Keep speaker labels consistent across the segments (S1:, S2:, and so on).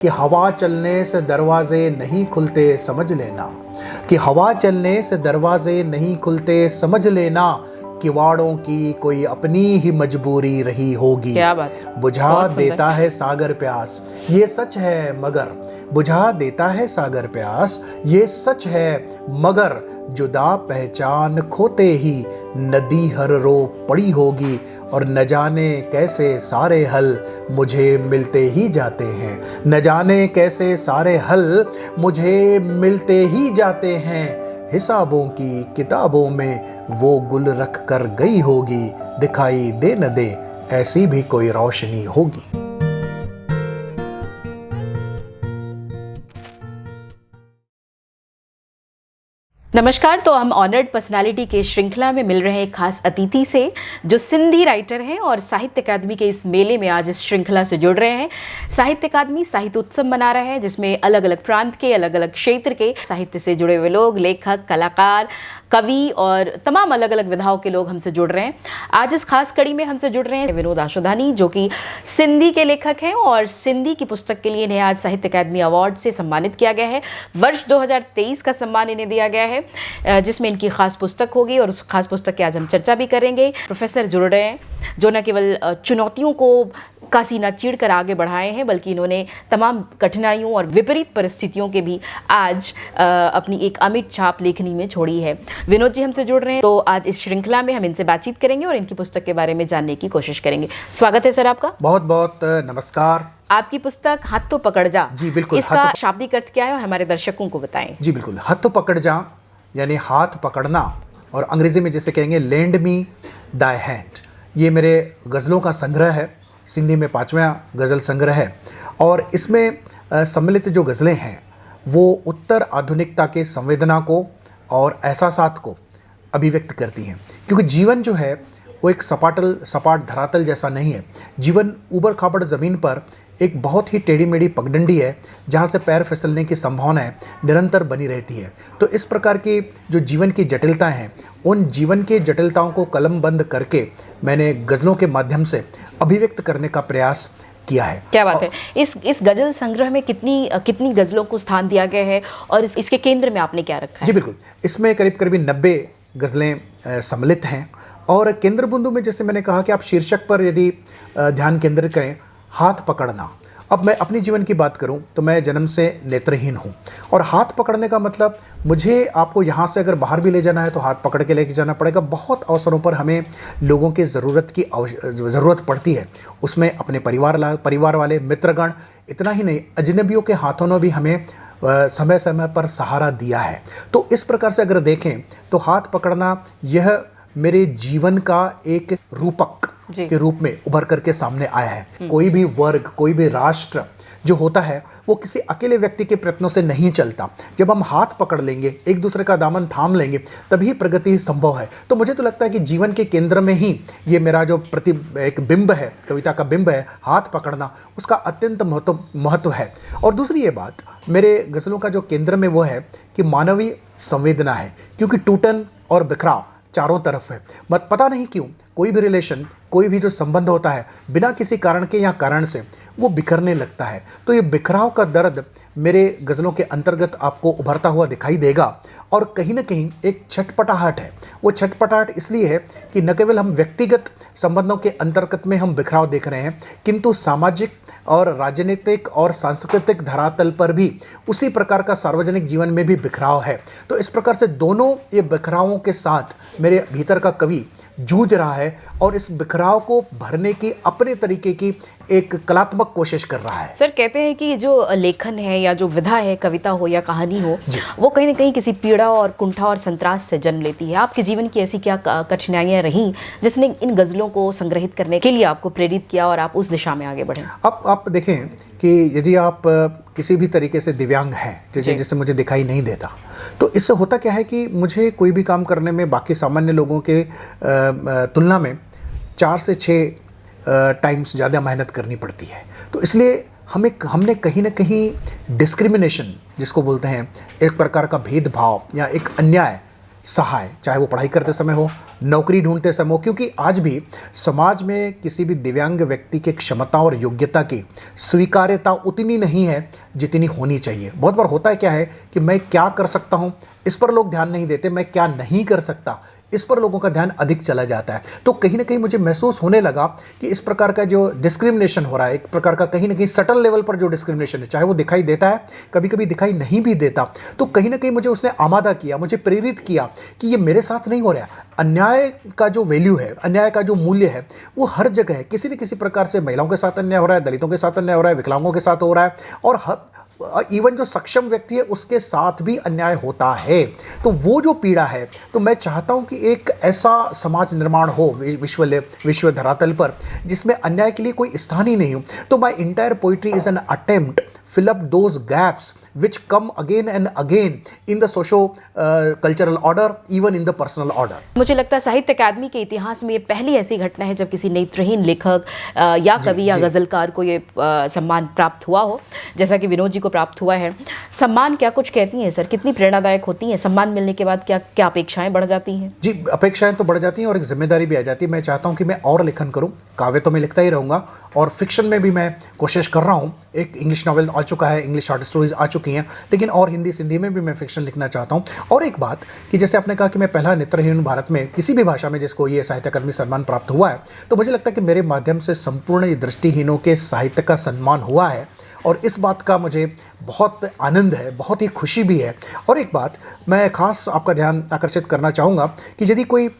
S1: कि हवा चलने से दरवाजे नहीं खुलते समझ लेना, कि हवा चलने से दरवाजे नहीं खुलते समझ लेना, किवाड़ों की कोई अपनी ही मजबूरी रही होगी।
S2: क्या बात,
S1: बुझा देता है सागर प्यास ये सच है मगर, बुझा देता है सागर प्यास ये सच है मगर, जुदा पहचान खोते ही नदी हर रो पड़ी होगी। और न जाने कैसे सारे हल मुझे मिलते ही जाते हैं, न जाने कैसे सारे हल मुझे मिलते ही जाते हैं। हिसाबों की किताबों में वो गुल रख कर गई होगी, दिखाई दे न दे ऐसी भी कोई रोशनी होगी।
S2: नमस्कार। तो हम ऑनर्ड पर्सनालिटी के श्रृंखला में मिल रहे हैं खास अतिथि से जो सिंधी राइटर हैं और साहित्य अकादमी के इस मेले में आज इस श्रृंखला से जुड़ रहे हैं। साहित्य अकादमी साहित्य उत्सव मना रहा है जिसमें अलग अलग प्रांत के अलग अलग क्षेत्र के साहित्य से जुड़े हुए लोग, लेखक, कलाकार, कवि और तमाम अलग अलग विधाओं के लोग हमसे जुड़ रहे हैं। आज इस खास कड़ी में हमसे जुड़ रहे हैं विनोद आशुधानी जो कि सिंधी के लेखक हैं और सिंधी की पुस्तक के लिए इन्हें आज साहित्य अकादमी अवार्ड से सम्मानित किया गया है। वर्ष 2023 का सम्मान इन्हें दिया गया है जिसमें इनकी खास पुस्तक होगी और उस खास पुस्तक की आज हम चर्चा भी करेंगे। प्रोफेसर जुड़ रहे हैं जो न केवल चुनौतियों को का सीना चीड़ कर आगे बढ़ाए हैं बल्कि इन्होंने तमाम कठिनाइयों और विपरीत परिस्थितियों के भी आज अपनी एक अमिट छाप लेखनी में छोड़ी है। विनोद जी हमसे जुड़ रहे हैं तो आज इस श्रृंखला में हम इनसे बातचीत करेंगे और इनकी पुस्तक के बारे में जानने की कोशिश करेंगे। स्वागत है सर आपका।
S1: बहुत बहुत नमस्कार।
S2: आपकी पुस्तक हाथ तो पकड़ जा,
S1: जी बिल्कुल,
S2: इसका शाब्दिक अर्थ क्या है और हमारे दर्शकों को बताएं।
S1: जी बिल्कुल, हाथ तो पकड़ जा यानी हाथ पकड़ना और अंग्रेजी में जिसे कहेंगे लेंड मी दाई हैंड। ये मेरे गज़लों का संग्रह है, सिंधी में 5वां गज़ल संग्रह है और इसमें सम्मिलित जो गज़लें हैं वो उत्तर आधुनिकता के संवेदना को और एहसासात को अभिव्यक्त करती हैं। क्योंकि जीवन जो है वो एक सपाट धरातल जैसा नहीं है। जीवन ऊबड़ खाबड़ ज़मीन पर एक बहुत ही टेढ़ी मेढ़ी पगडंडी है जहाँ से पैर फिसलने की संभावनाएं निरंतर बनी रहती है। तो इस प्रकार की जो जीवन की जटिलताएं हैं उन जीवन की जटिलताओं को कलमबंद करके मैंने गज़लों के माध्यम से अभिव्यक्त करने का प्रयास किया है।
S2: क्या बात है। इस गज़ल संग्रह में कितनी गज़लों को स्थान दिया गया है और इसके केंद्र में आपने क्या रखा है?
S1: जी बिल्कुल, इसमें करीब 90 गज़लें सम्मिलित हैं और केंद्र बिंदु में जैसे मैंने कहा कि आप शीर्षक पर यदि ध्यान केंद्रित करें, हाथ पकड़ना। अब मैं अपनी जीवन की बात करूं तो मैं जन्म से नेत्रहीन हूं और हाथ पकड़ने का मतलब मुझे आपको यहाँ से अगर बाहर भी ले जाना है तो हाथ पकड़ के लेके जाना पड़ेगा। बहुत अवसरों पर हमें लोगों की ज़रूरत पड़ती है, उसमें अपने परिवार वाले, मित्रगण, इतना ही नहीं अजनबियों के हाथों ने भी हमें समय समय पर सहारा दिया है। तो इस प्रकार से अगर देखें तो हाथ पकड़ना यह मेरे जीवन का एक रूपक के रूप में उभर करके सामने आया है। कोई भी वर्ग, कोई भी राष्ट्र जो होता है वो किसी अकेले व्यक्ति के प्रयत्नों से नहीं चलता। जब हम हाथ पकड़ लेंगे, एक दूसरे का दामन थाम लेंगे, तभी प्रगति संभव है। तो मुझे तो लगता है कि जीवन के केंद्र में ही ये मेरा जो एक बिंब है, कविता का बिंब है, हाथ पकड़ना, उसका अत्यंत महत्व है। और दूसरी ये बात, मेरे गज़लों का जो केंद्र में वो है कि मानवीय संवेदना है, क्योंकि टूटन और बिखराव चारों तरफ है। मत पता नहीं क्यों कोई भी रिलेशन, कोई भी जो संबंध होता है बिना किसी कारण के या कारण से वो बिखरने लगता है। तो ये बिखराव का दर्द मेरे गज़लों के अंतर्गत आपको उभरता हुआ दिखाई देगा और कहीं ना कहीं एक छटपटाहट है। वो छटपटाहट इसलिए है कि न केवल हम व्यक्तिगत संबंधों के अंतर्गत में हम बिखराव देख रहे हैं किंतु सामाजिक और राजनीतिक और सांस्कृतिक धरातल पर भी उसी प्रकार का सार्वजनिक जीवन में भी बिखराव है। तो इस प्रकार से दोनों ये बिखरावों के साथ मेरे भीतर का कवि जूझ रहा है और इस बिखराव को भरने की अपने तरीके की एक कलात्मक कोशिश कर रहा है।
S2: सर कहते हैं कि जो लेखन है या जो विधा है, कविता हो या कहानी हो, वो कहीं ना कहीं किसी पीड़ा और कुंठा और संत्रास से जन्म लेती है। आपके जीवन की ऐसी क्या कठिनाइयाँ रहीं जिसने इन गज़लों को संग्रहित करने के लिए आपको प्रेरित किया और आप उस दिशा में आगे बढ़े?
S1: अब आप देखें कि यदि आप किसी भी तरीके से दिव्यांग हैं, जैसे मुझे दिखाई नहीं देता, तो इससे होता क्या है कि मुझे कोई भी काम करने में बाकी सामान्य लोगों के तुलना में 4 से 6 टाइम्स ज़्यादा मेहनत करनी पड़ती है। तो इसलिए हमने कहीं ना कहीं डिस्क्रिमिनेशन जिसको बोलते हैं, एक प्रकार का भेदभाव या एक अन्याय सहाय, चाहे वो पढ़ाई करते समय हो, नौकरी ढूंढते समय हो, क्योंकि आज भी समाज में किसी भी दिव्यांग व्यक्ति की क्षमता और योग्यता की स्वीकार्यता उतनी नहीं है जितनी होनी चाहिए। बहुत बार होता है क्या है कि मैं क्या कर सकता हूँ इस पर लोग ध्यान नहीं देते, मैं क्या नहीं कर सकता इस पर लोगों का ध्यान अधिक चला जाता है। तो कहीं ना कहीं मुझे महसूस होने लगा कि इस प्रकार का जो डिस्क्रिमिनेशन हो रहा है, एक प्रकार का कहीं ना कहीं सटल लेवल पर जो डिस्क्रिमिनेशन है, चाहे वो दिखाई देता है, कभी कभी दिखाई नहीं भी देता, तो कहीं ना कहीं मुझे उसने आमादा किया, मुझे प्रेरित किया कि ये मेरे साथ नहीं हो रहा है। अन्याय का जो वैल्यू है, अन्याय का जो मूल्य है, वो हर जगह है। किसी न किसी प्रकार से महिलाओं के साथ अन्याय हो रहा है, दलितों के साथ अन्याय हो रहा है, विकलांगों के साथ हो रहा है, और इवन जो सक्षम व्यक्ति है उसके साथ भी अन्याय होता है। तो वो जो पीड़ा है, तो मैं चाहता हूं कि एक ऐसा समाज निर्माण हो विश्व धरातल पर जिसमें अन्याय के लिए कोई स्थान ही नहीं हो। तो my entire poetry is an attempt fill up those gaps which come again and again in the socio-cultural order, even in the personal order.
S2: मुझे लगता है साहित्य अकादमी के इतिहास में ये पहली ऐसी घटना है जब किसी नेत्रहीन लेखक या कवि या गज़लकार को ये सम्मान प्राप्त हुआ हो, जैसा कि विनोद जी को प्राप्त हुआ है। सम्मान क्या कुछ कहती हैं सर, कितनी प्रेरणादायक होती हैं? सम्मान मिलने के बाद क्या क्या अपेक्षाएं बढ़ जाती हैं?
S1: जी, अपेक्षाएं तो बढ़ जाती हैं और एक जिम्मेदारी भी आ जाती है। मैं चाहता हूं कि मैं और लेखन करूं, काव्य तो मैं लिखता ही रहूंगा, और फिक्शन में भी मैं कोशिश कर रहा हूं। एक इंग्लिश नॉवेल आ चुका है, इंग्लिश शॉर्ट स्टोरीज आ चुकी हैं, लेकिन और हिंदी सिंधी में भी मैं फिक्शन लिखना चाहता हूं। और एक बात कि जैसे आपने कहा कि मैं पहला नेत्रहीन भारत में किसी भी भाषा में जिसको ये साहित्य अकादमी सम्मान प्राप्त हुआ है, तो मुझे लगता है कि मेरे माध्यम से संपूर्ण दृष्टिहीनों के साहित्य का सम्मान हुआ है, और इस बात का मुझे बहुत आनंद है, बहुत ही खुशी भी है। और एक बात मैं खास आपका ध्यान आकर्षित करना चाहूँगा कि यदि कोई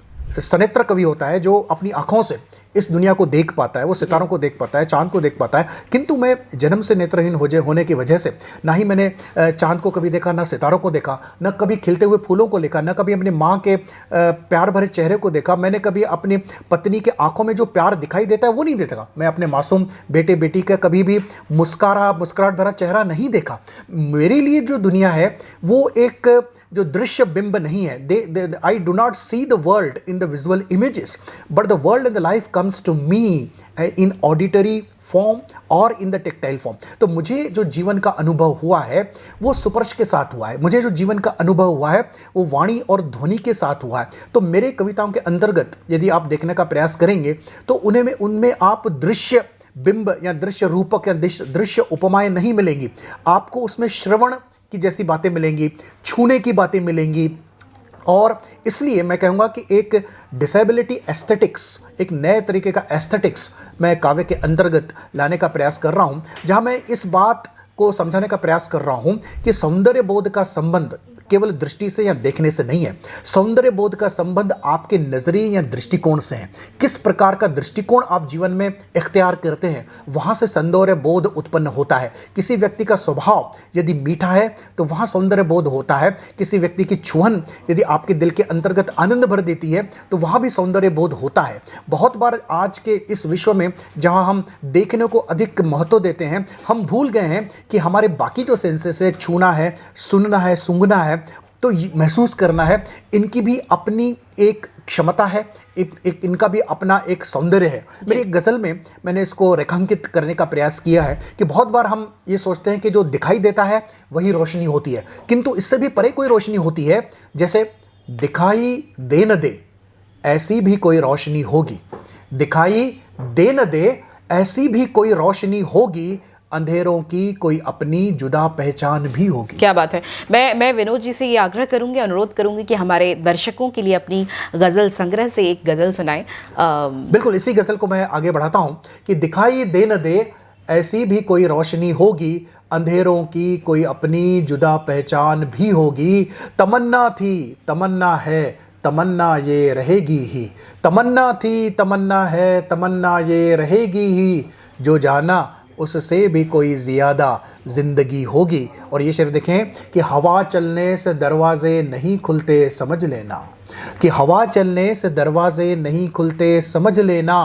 S1: सनेत्र कवि होता है जो अपनी आँखों से इस दुनिया को देख पाता है, वो सितारों को देख पाता है, चांद को देख पाता है, किंतु मैं जन्म से नेत्रहीन होने की वजह से ना ही मैंने चांद को कभी देखा, ना सितारों को देखा, न कभी खिलते हुए फूलों को देखा, न कभी अपनी माँ के प्यार भरे चेहरे को देखा। मैंने कभी अपनी पत्नी के आंखों में जो प्यार दिखाई देता है वो नहीं देखा। मैं अपने मासूम बेटे बेटी का कभी भी मुस्कुराहट भरा चेहरा नहीं देखा। मेरे लिए जो दुनिया है वो एक जो दृश्य बिंब नहीं है। I do not see the world in the visual images, but the world and the life comes to me in auditory form और इन द टेक्टाइल फॉर्म। तो मुझे जो जीवन का अनुभव हुआ है वो स्पर्श के साथ हुआ है, मुझे जो जीवन का अनुभव हुआ है वो वाणी और ध्वनि के साथ हुआ है। तो मेरे कविताओं के अंतर्गत यदि आप देखने का प्रयास करेंगे तो उनमें आप दृश्य बिंब या दृश्य रूपक या दृश्य उपमाएं नहीं मिलेंगी, आपको उसमें श्रवण की जैसी बातें मिलेंगी, छूने की बातें मिलेंगी। और इसलिए मैं कहूँगा कि एक डिसेबिलिटी एस्थेटिक्स, एक नए तरीके का एस्थेटिक्स मैं काव्य के अंतर्गत लाने का प्रयास कर रहा हूँ, जहाँ मैं इस बात को समझाने का प्रयास कर रहा हूँ कि सौंदर्य बोध का संबंध केवल दृष्टि से या देखने से नहीं है। सौंदर्य बोध का संबंध आपके नजरिए या दृष्टिकोण से है। किस प्रकार का दृष्टिकोण आप जीवन में इख्तियार करते हैं, वहां से सौंदर्य बोध उत्पन्न होता है। किसी व्यक्ति का स्वभाव यदि मीठा है तो वहां सौंदर्य बोध होता है। किसी व्यक्ति की छुहन यदि आपके दिल के अंतर्गत आनंद भर देती है तो वहां भी सौंदर्य बोध होता है। बहुत बार आज के इस विश्व में जहां हम देखने को अधिक महत्व देते हैं, हम भूल गए हैं कि हमारे बाकी जो सेंसेस है, छूना है, सुनना है, सूंघना है, तो महसूस करना है, इनकी भी अपनी एक क्षमता है, इनका भी अपना एक सौंदर्य है। मेरी एक गज़ल में मैंने इसको रेखांकित करने का प्रयास किया है कि बहुत बार हम ये सोचते हैं कि जो दिखाई देता है वही रोशनी होती है, किंतु इससे भी परे कोई रोशनी होती है। जैसे दिखाई दे न दे ऐसी भी कोई रोशनी होगी, दिखाई दे न दे ऐसी भी कोई रोशनी होगी, अंधेरों की कोई अपनी जुदा पहचान भी होगी।
S2: क्या बात है। मैं विनोद जी से ये आग्रह करूंगी, अनुरोध करूंगी कि हमारे दर्शकों के लिए अपनी गज़ल संग्रह से एक गज़ल सुनाएं।
S1: बिल्कुल, इसी गज़ल को मैं आगे बढ़ाता हूं कि दिखाई दे न दे ऐसी भी कोई रोशनी होगी, अंधेरों की कोई अपनी जुदा पहचान भी होगी। तमन्ना थी तमन्ना है तमन्ना ये रहेगी ही, तमन्ना थी तमन्ना है तमन्ना ये रहेगी ही, जो जाना उससे भी कोई ज़्यादा ज़िंदगी होगी। और ये शेर देखें कि हवा चलने से दरवाजे नहीं खुलते समझ लेना, कि हवा चलने से दरवाजे नहीं खुलते समझ लेना,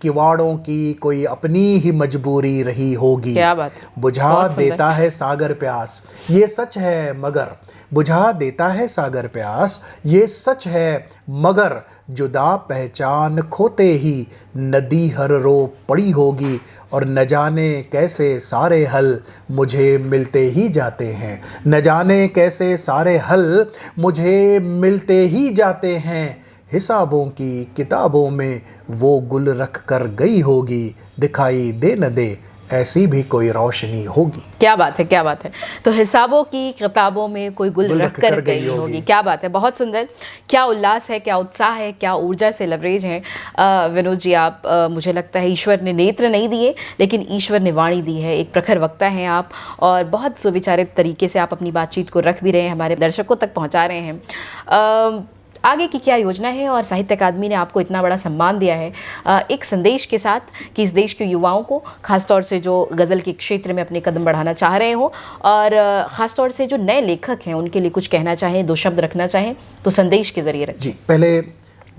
S1: किवाड़ों की कोई अपनी ही मजबूरी रही होगी।
S2: क्या बात,
S1: बुझा देता है सागर प्यास ये सच है मगर, बुझा देता है सागर प्यास ये सच है मगर, जुदा पहचान खोते ही नदी हर रो पड़ी होगी, और न जाने कैसे सारे हल मुझे मिलते ही जाते हैं, न जाने कैसे सारे हल मुझे मिलते ही जाते हैं। हिसाबों की किताबों में वो गुल रख कर गई होगी, दिखाई दे न दे ऐसी भी कोई रोशनी होगी।
S2: क्या बात है, क्या बात है। तो हिसाबों की किताबों में कोई गुल रख कर गई होगी। क्या बात है, बहुत सुंदर। क्या उल्लास है, क्या उत्साह है, क्या ऊर्जा से लबरेज है। विनोद जी, आप मुझे लगता है ईश्वर ने नेत्र नहीं दिए, लेकिन ईश्वर ने वाणी दी है। एक प्रखर वक्ता हैं आप, और बहुत सुविचारित तरीके से आप अपनी बातचीत को रख भी रहे हैं, हमारे दर्शकों तक पहुँचा रहे हैं। आगे की क्या योजना है, और साहित्य अकादमी ने आपको इतना बड़ा सम्मान दिया है एक संदेश के साथ कि इस देश के युवाओं को, खासतौर से जो गज़ल के क्षेत्र में अपने कदम बढ़ाना चाह रहे हो, और ख़ासतौर से जो नए लेखक हैं उनके लिए कुछ कहना चाहें, दो शब्द रखना चाहें, तो संदेश के ज़रिए रखें।
S1: जी, पहले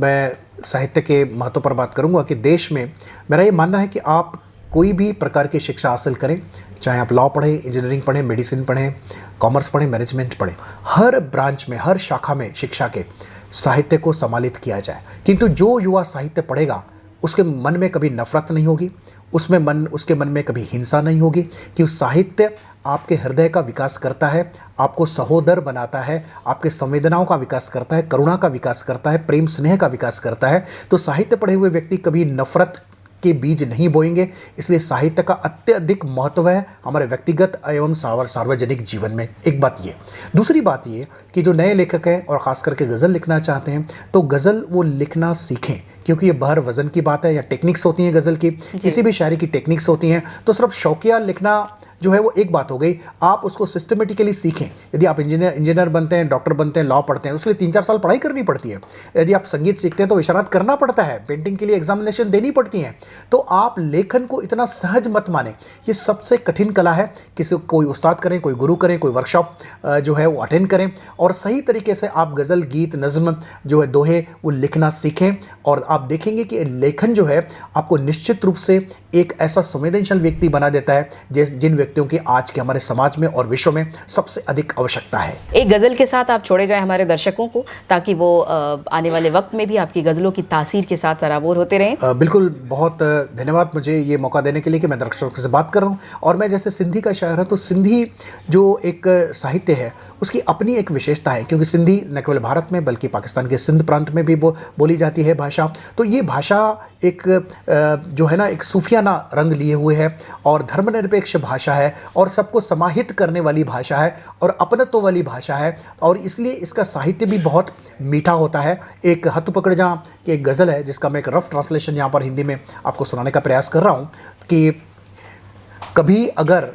S1: मैं साहित्य के महत्व पर बात करूँगा कि देश में मेरा ये मानना है कि आप कोई भी प्रकार की शिक्षा हासिल करें, चाहे आप लॉ पढ़ें, इंजीनियरिंग पढ़ें, मेडिसिन पढ़ें, कॉमर्स पढ़ें, मैनेजमेंट पढ़ें, हर ब्रांच में, हर शाखा में शिक्षा के साहित्य को सम्मानित किया जाए। किंतु जो युवा साहित्य पढ़ेगा उसके मन में कभी नफरत नहीं होगी, उसके मन में कभी हिंसा नहीं होगी, क्योंकि साहित्य आपके हृदय का विकास करता है, आपको सहोदर बनाता है, आपके संवेदनाओं का विकास करता है, करुणा का विकास करता है, प्रेम स्नेह का विकास करता है। तो साहित्य पढ़े हुए व्यक्ति कभी नफरत के बीज नहीं बोएंगे। इसलिए साहित्य का अत्यधिक महत्व है हमारे व्यक्तिगत एवं सार्वजनिक जीवन में। एक बात ये। दूसरी बात ये कि जो नए लेखक हैं और ख़ास करके गज़ल लिखना चाहते हैं, तो गज़ल वो लिखना सीखें, क्योंकि ये बहर वज़न की बात है, या टेक्निक्स होती हैं गज़ल की, किसी भी शायरी की टेक्निक्स होती हैं। तो सिर्फ शौकिया लिखना जो है वो एक बात हो गई, आप उसको सिस्टमेटिकली सीखें। यदि आप इंजीनियर बनते हैं, डॉक्टर बनते हैं, लॉ पढ़ते हैं, उसके लिए 3-4 साल पढ़ाई करनी पड़ती है। यदि आप संगीत सीखते हैं तो इशारात करना पड़ता है, पेंटिंग के लिए एग्जामिनेशन देनी पड़ती हैं। तो आप लेखन को इतना सहज मत माने, ये सबसे कठिन कला है। कोई उस्ताद करें, कोई गुरु करें, कोई वर्कशॉप जो है वो अटेंड करें, और सही तरीके से आप गज़ल, गीत, नज़्म जो है, दोहे, वो लिखना सीखें, और आप देखेंगे कि लेखन जो है आपको निश्चित रूप से एक ऐसा संवेदनशील व्यक्ति बना देता है जिन व्यक्तियों की आज के हमारे समाज में और विश्व में सबसे अधिक आवश्यकता है।
S2: एक गज़ल के साथ आप छोड़े जाएं हमारे दर्शकों को, ताकि वो आने वाले वक्त में भी आपकी गज़लों की तासीर के साथ सराबोर होते रहें।
S1: बिल्कुल, बहुत धन्यवाद मुझे ये मौका देने के लिए कि मैं दर्शकों से बात कर रहा हूँ। और मैं जैसे सिंधी का शायर है, तो सिंधी जो एक साहित्य है उसकी अपनी एक विशेषता है, क्योंकि सिंधी न केवल भारत में बल्कि पाकिस्तान के सिंध प्रांत में भी बोली जाती है भाषा। तो ये भाषा एक जो है ना, एक सूफियाना रंग लिए हुए है, और धर्मनिरपेक्ष भाषा है, और सबको समाहित करने वाली भाषा है, और अपनत्व वाली भाषा है, और इसलिए इसका साहित्य भी बहुत मीठा होता है। एक हथ पकड़ जा की एक गज़ल है, जिसका मैं एक रफ ट्रांसलेशन यहाँ पर हिंदी में आपको सुनाने का प्रयास कर रहा हूँ कि कभी अगर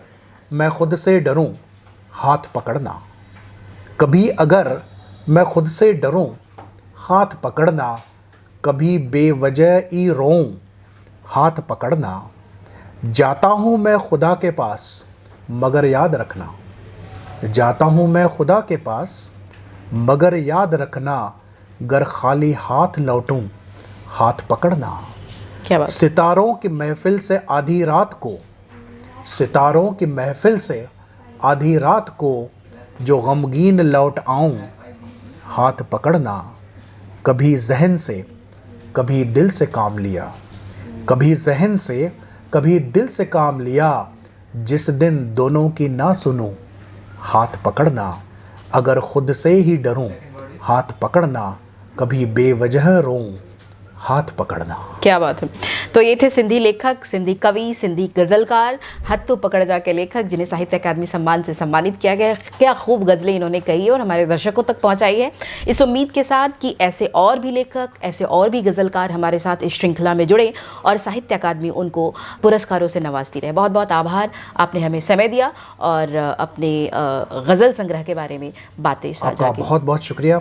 S1: मैं खुद से डरूं हाथ पकड़ना, कभी अगर मैं खुद से डरूं हाथ पकड़ना, कभी बेवजह ही रोऊं हाथ पकड़ना, जाता हूँ मैं खुदा के पास मगर याद रखना, जाता हूँ मैं खुदा के पास मगर याद रखना, गर खाली हाथ लौटूं हाथ पकड़ना।
S2: क्या बात।
S1: सितारों की महफिल से आधी रात को, सितारों की महफिल से आधी रात को जो गमगीन लौट आऊं हाथ पकड़ना, कभी जहन से कभी दिल से काम लिया, कभी जहन से कभी दिल से काम लिया, जिस दिन दोनों की ना सुनूं हाथ पकड़ना, अगर खुद से ही डरूं हाथ पकड़ना, कभी बेवजह रोऊं हाथ पकड़ना।
S2: क्या बात है। तो ये थे सिंधी लेखक, सिंधी कवि, सिंधी गज़लकार, हत्थों पकड़ जा के लेखक, जिन्हें साहित्य अकादमी सम्मान से सम्मानित किया गया। क्या खूब गज़लें इन्होंने कही और हमारे दर्शकों तक पहुंचाई है, इस उम्मीद के साथ कि ऐसे और भी लेखक, ऐसे और भी गज़लकार हमारे साथ इस श्रृंखला में जुड़े और साहित्य अकादमी उनको पुरस्कारों से नवाजती रहे। बहुत बहुत आभार, आपने हमें समय दिया और अपने गज़ल संग्रह के बारे में बातें साझा की।
S1: बहुत बहुत शुक्रिया।